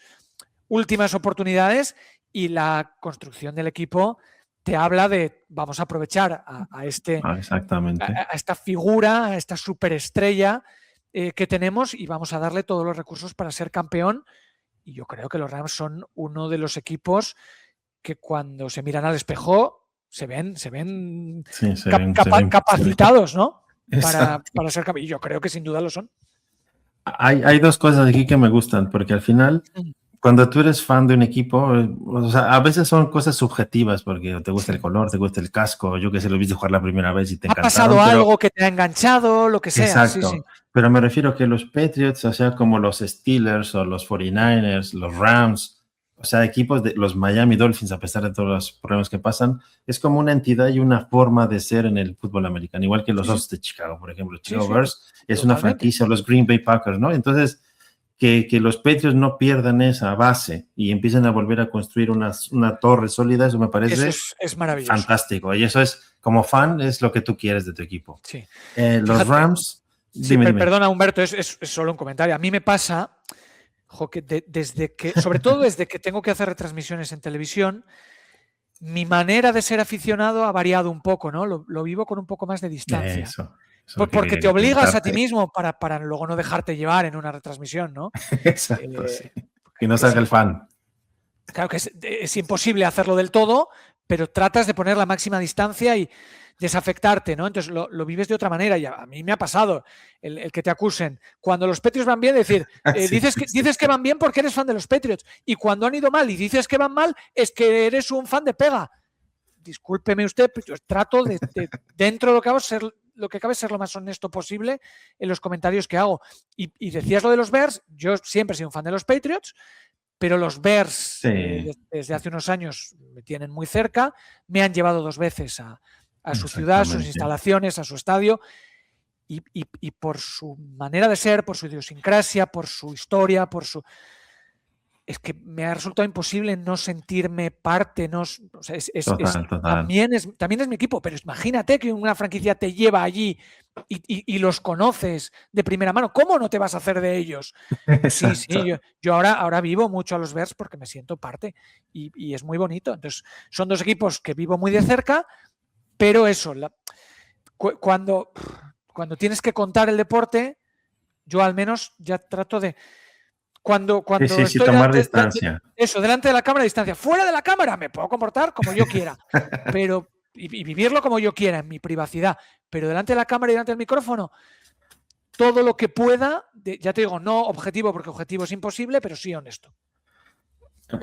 últimas oportunidades y la construcción del equipo te habla de vamos a aprovechar a esta figura, a esta superestrella que tenemos y vamos a darle todos los recursos para ser campeón. Y yo creo que los Rams son uno de los equipos que cuando se miran al espejo se ven capacitados, ¿no? Para ser campeón. Y yo creo que sin duda lo son. Hay 2 cosas aquí que me gustan, porque al final, cuando tú eres fan de un equipo, o sea, a veces son cosas subjetivas, porque te gusta el color, te gusta el casco, yo que sé, lo viste jugar la primera vez y te encantaron. Ha pasado algo que te ha enganchado, lo que sea. Exacto. Pero me refiero que los Patriots, o sea, como los Steelers o los 49ers, los Rams, o sea, equipos de los Miami Dolphins, a pesar de todos los problemas que pasan, es como una entidad y una forma de ser en el fútbol americano, igual que los Osos de Chicago, por ejemplo. Chicago Bears es una franquicia, los Green Bay Packers, ¿no? Entonces, que los Patriots no pierdan esa base y empiecen a volver a construir una torre sólida, eso me parece es maravilloso. Fantástico. Y eso es, como fan, es lo que tú quieres de tu equipo. Sí. Los Rams... Dime. Perdona, Humberto, es solo un comentario. A mí me pasa, que sobre todo desde que tengo que hacer retransmisiones en televisión, mi manera de ser aficionado ha variado un poco, ¿no? Lo vivo con un poco más de distancia. Porque te obligas a ti mismo para luego no dejarte llevar en una retransmisión, ¿no? Exacto, sí. Que no salga el fan. Claro que es imposible hacerlo del todo, pero tratas de poner la máxima distancia y desafectarte, ¿no? Entonces lo vives de otra manera y a mí me ha pasado el que te acusen. Cuando los Patriots van bien, decir, dices que van bien porque eres fan de los Patriots, y cuando han ido mal y dices que van mal, es que eres un fan de pega. Discúlpeme usted, yo trato de dentro de lo que cabe ser lo más honesto posible en los comentarios que hago. Y decías lo de los Bears, yo siempre he sido un fan de los Patriots, pero los Bears desde hace unos años me tienen muy cerca, me han llevado 2 veces a su ciudad, a sus instalaciones, a su estadio, y por su manera de ser, por su idiosincrasia, por su historia, es que me ha resultado imposible no sentirme parte. No, o sea, total. También es mi equipo, pero imagínate que una franquicia te lleva allí y los conoces de primera mano. ¿Cómo no te vas a hacer de ellos? Sí, yo ahora vivo mucho a los Bears porque me siento parte y es muy bonito. Entonces, son 2 equipos que vivo muy de cerca, pero eso, cuando tienes que contar el deporte, yo al menos ya trato de... Cuando estoy tomar distancia. Delante de la cámara, distancia. Fuera de la cámara me puedo comportar como yo quiera, pero y vivirlo como yo quiera, en mi privacidad. Pero delante de la cámara y delante del micrófono, todo lo que pueda, ya te digo, no objetivo, porque objetivo es imposible, pero sí honesto.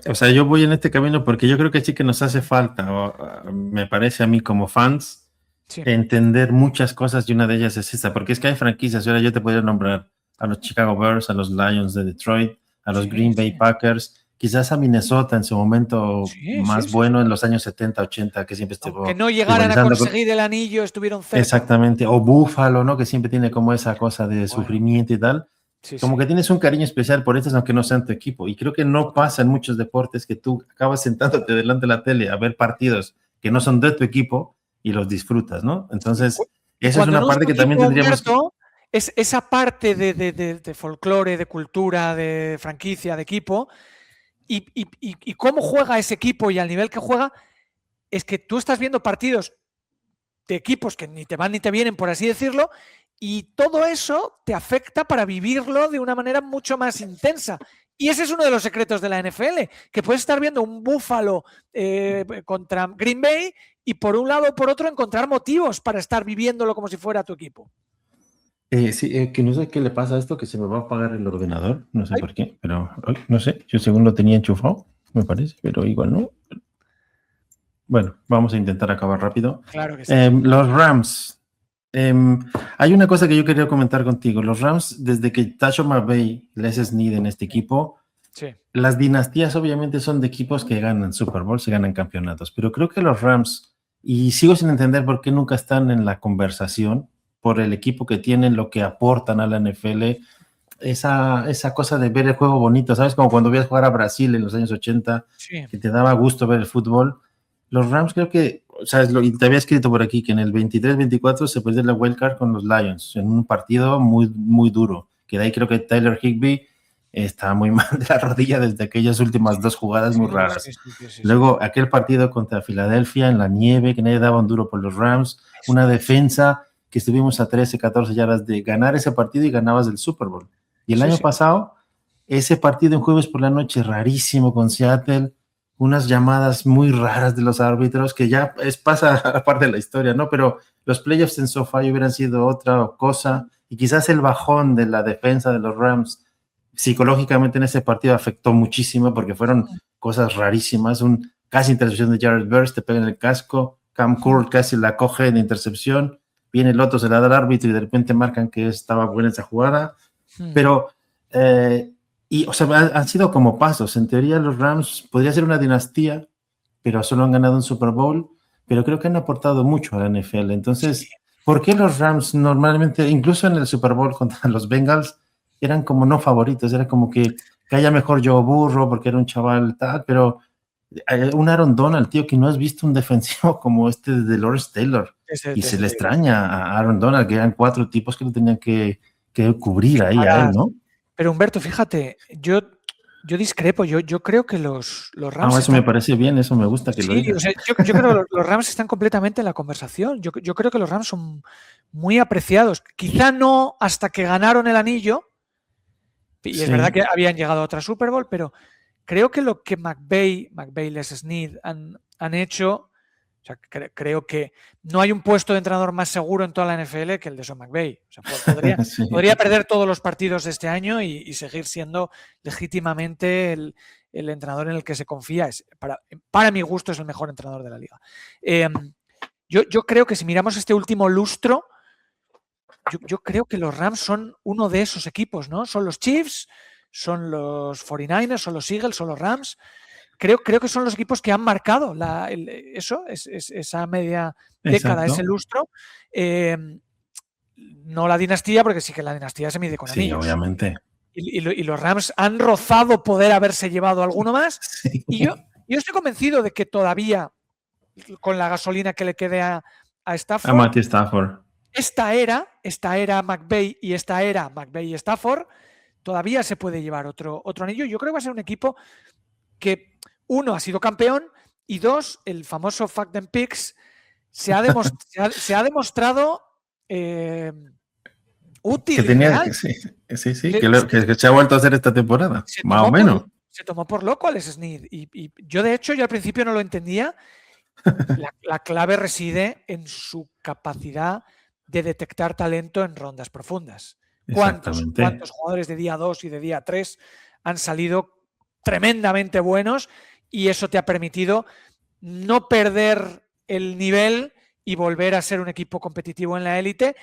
O sea, yo voy en este camino porque yo creo que sí que nos hace falta, me parece a mí como fans, entender muchas cosas, y una de ellas es esta, porque es que hay franquicias. Ahora yo te podría nombrar a los Chicago Bears, a los Lions de Detroit, a los Green Bay Packers, quizás a Minnesota en su momento más bueno en los años 70, 80, que siempre estuvo... Que no llegaran a conseguir el anillo, estuvieron cerca. Exactamente, o Buffalo, ¿no? Que siempre tiene como esa cosa de sufrimiento y tal. Como que tienes un cariño especial por estos, aunque no sean tu equipo. Y creo que no pasa en muchos deportes que tú acabas sentándote delante de la tele a ver partidos que no son de tu equipo y los disfrutas, ¿no? Entonces, esa es una parte que también tendríamos que... Es esa parte de folclore, de cultura, de franquicia, de equipo, y cómo juega ese equipo y al nivel que juega, es que tú estás viendo partidos de equipos que ni te van ni te vienen, por así decirlo, y todo eso te afecta para vivirlo de una manera mucho más intensa. Y ese es uno de los secretos de la NFL, que puedes estar viendo un Buffalo contra Green Bay y por un lado o por otro encontrar motivos para estar viviéndolo como si fuera tu equipo. Que no sé qué le pasa a esto, que se me va a apagar el ordenador, no sé por qué, pero no sé, yo según lo tenía enchufado, me parece, pero igual no. Bueno, vamos a intentar acabar rápido. Claro que sí. Los Rams. Hay una cosa que yo quería comentar contigo. Los Rams, desde que Tasha McVay les es need en este equipo, las dinastías obviamente son de equipos que ganan Super Bowl, se ganan campeonatos, pero creo que los Rams, y sigo sin entender por qué nunca están en la conversación, por el equipo que tienen, lo que aportan a la NFL, esa cosa de ver el juego bonito, ¿sabes? Como cuando veías jugar a Brasil en los años 80, que te daba gusto ver el fútbol. Los Rams creo que, o sea, te había escrito por aquí que en el 23-24 se perdió la wild card con los Lions, en un partido muy, muy duro, que de ahí creo que Tyler Higbee está muy mal de la rodilla desde aquellas últimas 2 jugadas muy raras. Luego, aquel partido contra Filadelfia en la nieve, que nadie daba un duro por los Rams, una defensa que estuvimos a 13, 14 yardas de ganar ese partido y ganabas el Super Bowl. Y el año pasado, ese partido en jueves por la noche, rarísimo con Seattle, unas llamadas muy raras de los árbitros, que ya pasa aparte de la historia, ¿no? Pero los playoffs en SoFi hubieran sido otra cosa, y quizás el bajón de la defensa de los Rams psicológicamente en ese partido afectó muchísimo, porque fueron cosas rarísimas, casi intercepción de Jared Verse, te pega en el casco, Cam Curl casi la coge de intercepción, viene el otro, se la da al árbitro y de repente marcan que estaba buena esa jugada, pero o sea, han sido como pasos. En teoría los Rams podría ser una dinastía, pero solo han ganado un Super Bowl, pero creo que han aportado mucho a la NFL. Entonces, ¿por qué los Rams normalmente, incluso en el Super Bowl contra los Bengals, eran como no favoritos? Era como que haya mejor Joe Burrow porque era un chaval tal, pero un Aaron Donald, tío, que no has visto un defensivo como este de Lawrence Taylor, y se le extraña a Aaron Donald, que eran 4 tipos que lo tenían que cubrir ahí a él, ¿no? Pero Humberto, fíjate, yo Yo discrepo, yo creo que los Rams... eso me parece bien, eso me gusta que lo Sí, digas. o sea, yo creo que los Rams están completamente en la conversación. Yo creo que los Rams son muy apreciados. Quizá no hasta que ganaron el anillo, y es verdad que habían llegado a otra Super Bowl, pero creo que lo que McVay, Les Snead han hecho, o sea, creo que no hay un puesto de entrenador más seguro en toda la NFL que el de Sean McVay. O sea, podría perder todos los partidos de este año y seguir siendo legítimamente el entrenador en el que se confía. Para mi gusto es el mejor entrenador de la liga. Yo creo que si miramos este último lustro, yo creo que los Rams son uno de esos equipos, ¿no? Son los Chiefs, son los 49ers, son los Eagles, son los Rams. Creo que son los equipos que han marcado esa media década, ese lustro. No la dinastía, porque sí que la dinastía se mide con anillos. Sí, obviamente. Y los Rams han rozado poder haberse llevado alguno más. Sí. Y yo estoy convencido de que todavía, con la gasolina que le quede a Stafford, a Matthew Stafford, esta era McVay y esta era McVay y Stafford, todavía se puede llevar otro anillo. Yo creo que va a ser un equipo que, uno, ha sido campeón, y dos, el famoso Fact and Picks se ha demostrado útil. Que tenía, que se ha vuelto a hacer esta temporada, más o menos. Se tomó por loco Alex Snead. Y yo, de hecho, al principio no lo entendía. La clave reside en su capacidad de detectar talento en rondas profundas. ¿Cuántos jugadores de día 2 y de día 3 han salido tremendamente buenos? Y eso te ha permitido no perder el nivel y volver a ser un equipo competitivo en la élite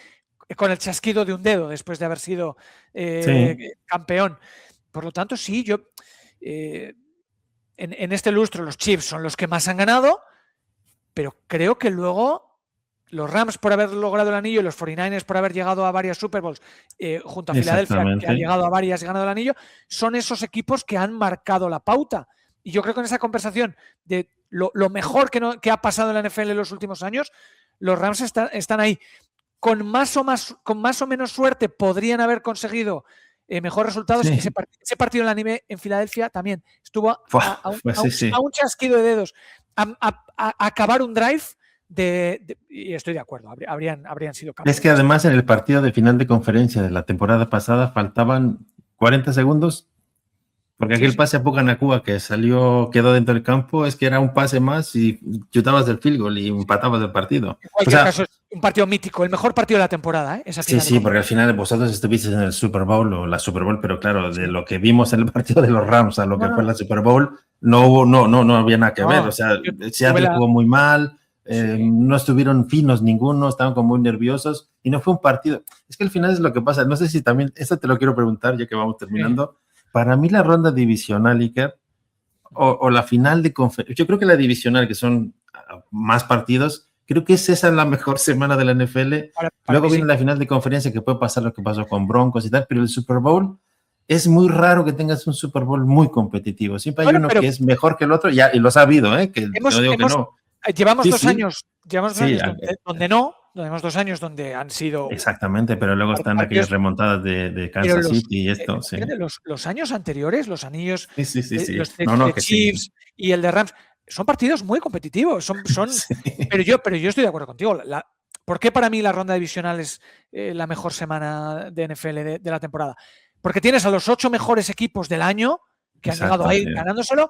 con el chasquido de un dedo después de haber sido campeón. Por lo tanto, sí, yo en este lustro los Chiefs son los que más han ganado, pero creo que luego los Rams por haber logrado el anillo y los 49ers por haber llegado a varias Super Bowls, junto a Filadelfia, que ha llegado a varias y ganado el anillo, son esos equipos que han marcado la pauta. Y yo creo que en esa conversación de lo mejor que ha pasado en la NFL en los últimos años, los Rams están ahí. Con más o menos suerte podrían haber conseguido mejores resultados. Sí. Ese partido en la nieve en Filadelfia también estuvo a un chasquido de dedos. A acabar un drive y estoy de acuerdo, habrían sido campeones. Es que además en el partido de final de conferencia de la temporada pasada faltaban 40 segundos. Porque aquel pase a Pucanacua que quedó dentro del campo, es que era un pase más y chutabas del field goal y empatabas el partido. En cualquier caso, es un partido mítico, el mejor partido de la temporada, esa final. Sí, porque al final vosotros estuvisteis en el Super Bowl o la Super Bowl, pero claro, de lo que vimos en el partido de los Rams a lo que fue la Super Bowl, no había nada que ver. O sea, Seattle jugó muy mal, no estuvieron finos ninguno, estaban como muy nerviosos y no fue un partido. Es que al final es lo que pasa. No sé si también, esto te lo quiero preguntar ya que vamos terminando. Sí. Para mí la ronda divisional, Iker, o la final de conferencia, yo creo que la divisional, que son más partidos, creo que esa es la mejor semana de la NFL. Luego viene la final de conferencia, que puede pasar lo que pasó con Broncos y tal, pero el Super Bowl, es muy raro que tengas un Super Bowl muy competitivo. Siempre hay uno que es mejor que el otro, y lo has sabido, que no digo que no. Llevamos dos años donde no. Tenemos 2 años donde han sido... Exactamente, pero luego están aquellas remontadas de Kansas City y esto. Los años anteriores, los anillos los de Chiefs y el de Rams, son partidos muy competitivos. Pero yo estoy de acuerdo contigo. ¿Por qué para mí la ronda divisional es la mejor semana de NFL de la temporada? Porque tienes a los 8 mejores equipos del año que han llegado ahí ganándoselo,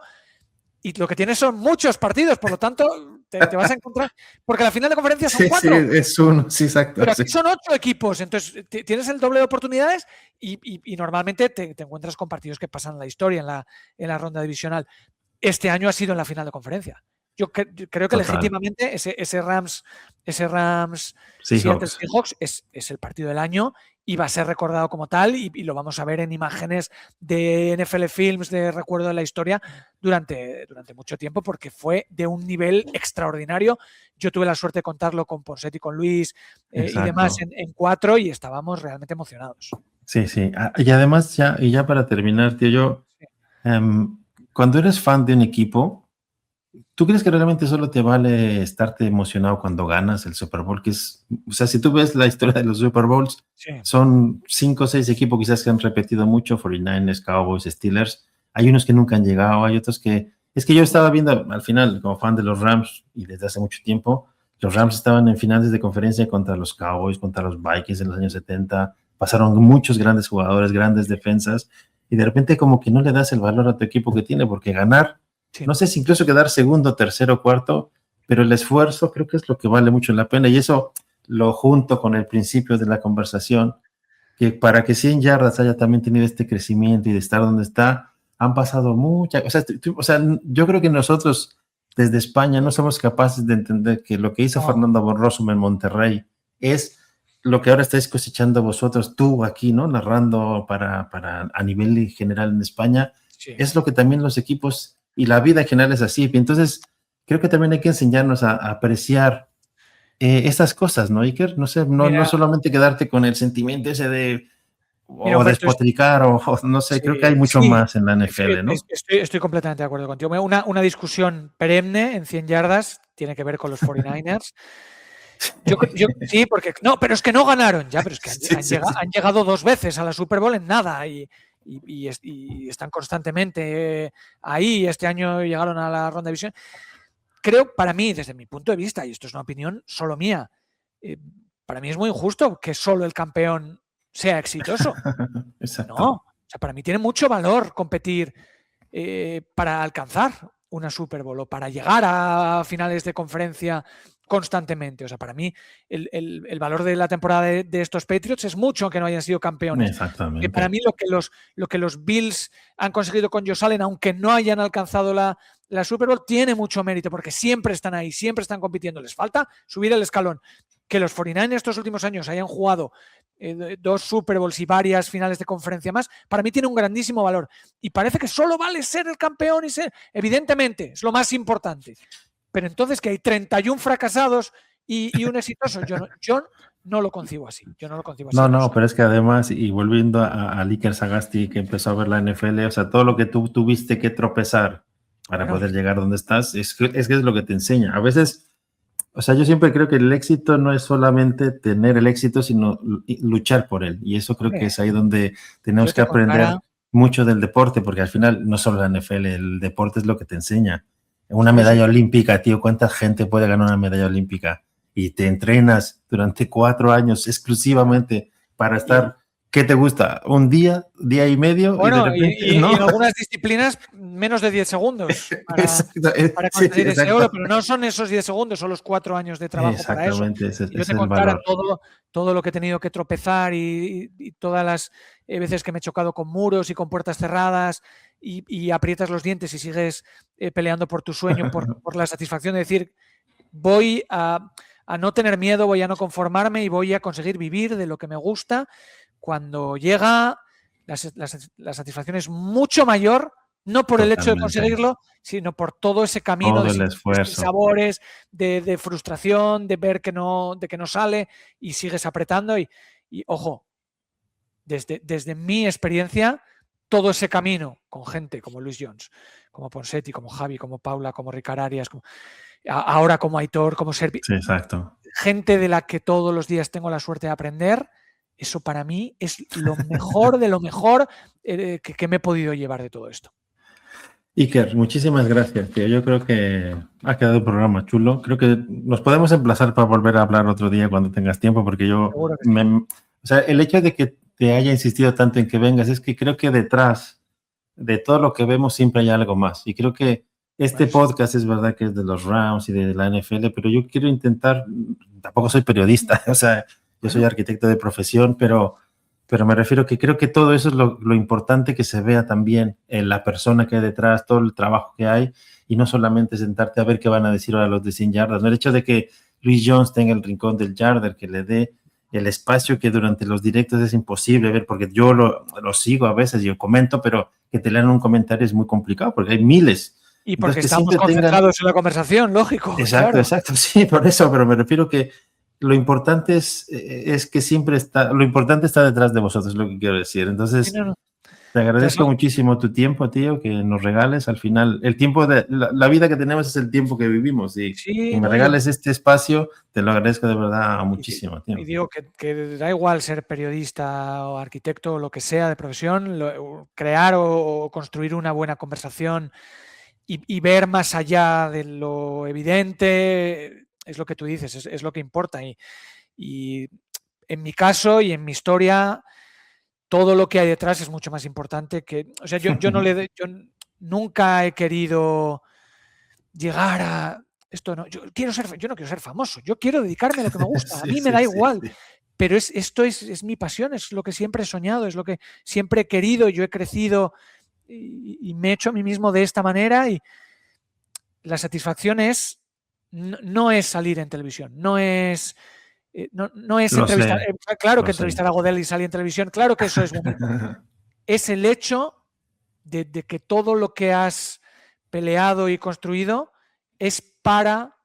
y lo que tienes son muchos partidos, por lo tanto te vas a encontrar, porque la final de conferencia son 4. Sí, es uno, sí, exacto. Pero aquí son 8 equipos, entonces tienes el doble de oportunidades y normalmente te encuentras con partidos que pasan la historia en la ronda divisional. Este año ha sido en la final de conferencia. Yo creo que legítimamente ese Rams Seahawks es el partido del año y va a ser recordado como tal y lo vamos a ver en imágenes de NFL Films de recuerdo de la historia durante mucho tiempo, porque fue de un nivel extraordinario. Yo tuve la suerte de contarlo con Ponset y con Luis y demás en 4 y estábamos realmente emocionados. Sí. Y además, ya para terminar, tío, cuando eres fan de un equipo, ¿tú crees que realmente solo te vale estarte emocionado cuando ganas el Super Bowl? O sea, si tú ves la historia de los Super Bowls, son 5 o 6 equipos quizás que han repetido mucho, 49ers, Cowboys, Steelers, hay unos que nunca han llegado, hay otros que... Es que yo estaba viendo, al final, como fan de los Rams, y desde hace mucho tiempo, los Rams estaban en finales de conferencia contra los Cowboys, contra los Vikings en los años 70, pasaron muchos grandes jugadores, grandes defensas, y de repente como que no le das el valor a tu equipo que tiene, porque ganar, no sé si incluso quedar segundo, tercero, cuarto, pero el esfuerzo creo que es lo que vale mucho la pena, y eso lo junto con el principio de la conversación, que para que 100 yardas haya también tenido este crecimiento y de estar donde está, han pasado muchas, o sea, yo creo que nosotros desde España no somos capaces de entender que lo que hizo Fernando Borroso en Monterrey es lo que ahora estáis cosechando vosotros, tú aquí, ¿no? Narrando para a nivel general en España, es lo que también los equipos y la vida en general es así. Entonces, creo que también hay que enseñarnos a apreciar estas cosas, ¿no, Iker? No sé, no solamente quedarte con el sentimiento ese de o despotricar, o no sé, creo que hay mucho más en la NFL, ¿no? Estoy completamente de acuerdo contigo. Una discusión perenne en 100 yardas tiene que ver con los 49ers. Sí, porque no, pero es que no ganaron ya, pero es que han llegado 2 veces a la Super Bowl en nada y están constantemente ahí. Este año llegaron a la ronda de división. Creo, para mí, desde mi punto de vista, y esto es una opinión solo mía, para mí es muy injusto que solo el campeón sea exitoso. Exacto. No, o sea, para mí tiene mucho valor competir para alcanzar una Super Bowl o para llegar a finales de conferencia constantemente. O sea, para mí el valor de la temporada de estos Patriots es mucho que no hayan sido campeones. Exactamente. Para mí lo que los Bills han conseguido con Josh Allen, aunque no hayan alcanzado la Super Bowl, tiene mucho mérito porque siempre están ahí, siempre están compitiendo. Les falta subir el escalón. Que los 49ers estos últimos años hayan jugado 2 Super Bowls y varias finales de conferencia más, para mí tiene un grandísimo valor. Y parece que solo vale ser el campeón y ser, evidentemente, es lo más importante. Pero entonces que hay 31 fracasados y un exitoso, yo no lo concibo así. No, pero es que además, y volviendo a Iker Sagasti, que empezó a ver la NFL, o sea, todo lo que tú tuviste que tropezar para poder llegar donde estás, es que es lo que te enseña. A veces, o sea, yo siempre creo que el éxito no es solamente tener el éxito, sino luchar por él. Y eso creo que es ahí donde tenemos que aprender mucho del deporte, porque al final no solo la NFL, el deporte es lo que te enseña. Una medalla olímpica, tío, ¿cuánta gente puede ganar una medalla olímpica? Y te entrenas durante 4 años exclusivamente para estar, ¿qué te gusta? ¿Un día, día y medio? Bueno, y de repente, ¿no? Y en algunas disciplinas menos de 10 segundos para conseguir ese oro, pero no son esos 10 segundos, son los 4 años de trabajo para eso. Si yo te contara todo lo que he tenido que tropezar y todas las veces que me he chocado con muros y con puertas cerradas y aprietas los dientes y sigues peleando por tu sueño, por la satisfacción de decir, voy a no tener miedo, voy a no conformarme y voy a conseguir vivir de lo que me gusta. Cuando llega, la satisfacción es mucho mayor, no por el hecho de conseguirlo, sino por todo ese camino de sabores, de frustración, de ver que no sale y sigues apretando. Y ojo, desde mi experiencia, todo ese camino con gente como Luis Jones, como Ponseti, como Javi, como Paula, como Ricard Arias, ahora como Aitor, como Servi. Sí, exacto. Gente de la que todos los días tengo la suerte de aprender. Eso para mí es lo mejor de lo mejor que me he podido llevar de todo esto. Iker, muchísimas gracias, tío. Yo creo que ha quedado un programa chulo. Creo que nos podemos emplazar para volver a hablar otro día cuando tengas tiempo, porque o sea, el hecho de que te haya insistido tanto en que vengas es que creo que detrás de todo lo que vemos siempre hay algo más. Y creo que este podcast es verdad que es de los Rams y de la NFL, pero yo quiero intentar, tampoco soy periodista, o sea, yo soy arquitecto de profesión, pero me refiero que creo que todo eso es lo importante que se vea también en la persona que hay detrás, todo el trabajo que hay, y no solamente sentarte a ver qué van a decir ahora los de 100 yardas. ¿No? El hecho de que Luis Jones tenga el rincón del yarder, que le dé el espacio que durante los directos es imposible ver, porque yo lo sigo a veces, yo comento, pero que te lean un comentario es muy complicado, porque hay miles. Y porque estamos concentrados en la conversación, lógico. Exacto, exacto, sí, por eso, pero me refiero que lo importante es que siempre está, lo importante está detrás de vosotros, es lo que quiero decir. Entonces, Te agradezco muchísimo tu tiempo, tío, que nos regales. Al final, el tiempo de la vida que tenemos es el tiempo que vivimos. Y Sí, que me no, regales este espacio, te lo agradezco de verdad muchísimo, tío. y digo que da igual ser periodista o arquitecto o lo que sea de profesión, crear o construir una buena conversación y ver más allá de lo evidente, es lo que tú dices, es lo que importa. Y en mi caso y en mi historia, todo lo que hay detrás es mucho más importante que... O sea, yo nunca he querido llegar a... Esto no, yo no quiero ser famoso, yo quiero dedicarme a lo que me gusta, a mí me da igual, pero esto es mi pasión, es lo que siempre he soñado, es lo que siempre he querido, yo he crecido y me he hecho a mí mismo de esta manera y la satisfacción no es salir en televisión, no es entrevistar, claro que entrevistar a Godel y salir en televisión, claro que eso es bonito. Es el hecho de que todo lo que has peleado y construido es para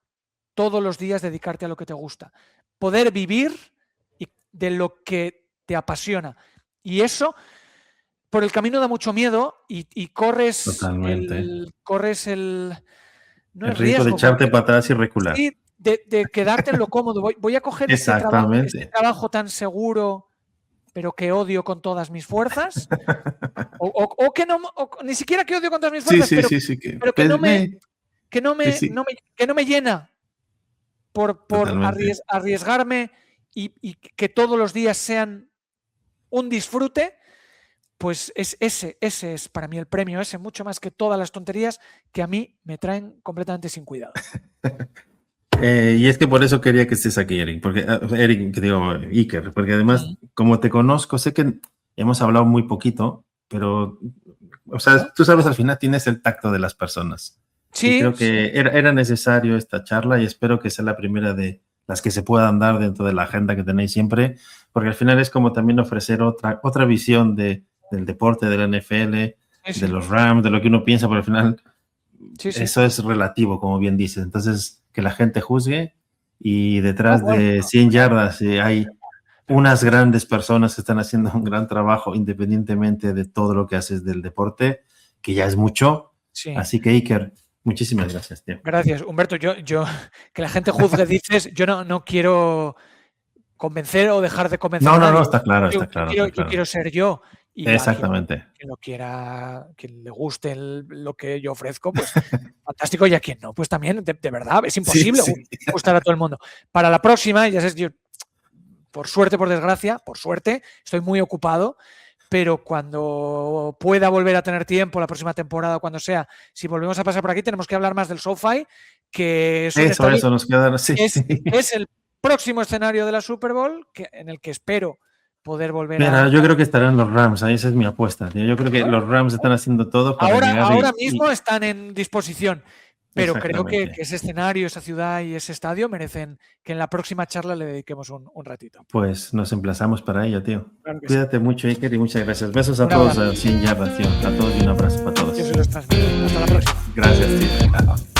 todos los días dedicarte a lo que te gusta. Poder vivir de lo que te apasiona. Y eso, por el camino da mucho miedo y corres el no es riesgo de echarte para atrás y recular. Sí, de quedarte en lo cómodo. Voy a coger este trabajo tan seguro, pero que odio con todas mis fuerzas. O que no, ni siquiera que odio con todas mis fuerzas, pero que no me llena por arriesgarme y que todos los días sean un disfrute. Pues ese es para mí el premio, mucho más que todas las tonterías que a mí me traen completamente sin cuidado. Y es que por eso quería que estés aquí, Eric, porque Iker, porque además, como te conozco, sé que hemos hablado muy poquito, pero, o sea, tú sabes, al final tienes el tacto de las personas. Sí. Y creo que era necesario esta charla y espero que sea la primera de las que se puedan dar dentro de la agenda que tenéis siempre, porque al final es como también ofrecer otra visión del deporte, de la NFL, de los Rams, de lo que uno piensa, pero al final eso es relativo, como bien dices. Entonces, que la gente juzgue y detrás de 100 yardas hay unas grandes personas que están haciendo un gran trabajo independientemente de todo lo que haces del deporte, que ya es mucho. Sí. Así que, Iker, muchísimas gracias, tío. Gracias, Humberto. Yo que la gente juzgue, dices, yo no quiero convencer o dejar de convencer. No, está claro, está claro. Yo quiero ser yo. Y exactamente. Quien lo quiera, quien le guste lo que yo ofrezco, pues fantástico. Y a quien no, pues también, de verdad, es imposible gustar a todo el mundo. Para la próxima, ya sabes, yo, por suerte, por desgracia, estoy muy ocupado, pero cuando pueda volver a tener tiempo, la próxima temporada, cuando sea, si volvemos a pasar por aquí, tenemos que hablar más del SoFi, que es eso nos queda. Es el próximo escenario de la Super Bowl, en el que espero poder volver yo creo que estarán los Rams, ahí esa es mi apuesta, tío. Yo creo que los Rams están haciendo todo para ahora mismo están en disposición, pero creo que ese escenario, esa ciudad y ese estadio merecen que en la próxima charla le dediquemos un ratito. Pues nos emplazamos para ello, tío. Claro Cuídate mucho, Iker, y muchas gracias. Besos a todos, a 100 yardas, tío. A todos y un abrazo para todos. Yo se los transmito. Hasta la próxima. Gracias, tío.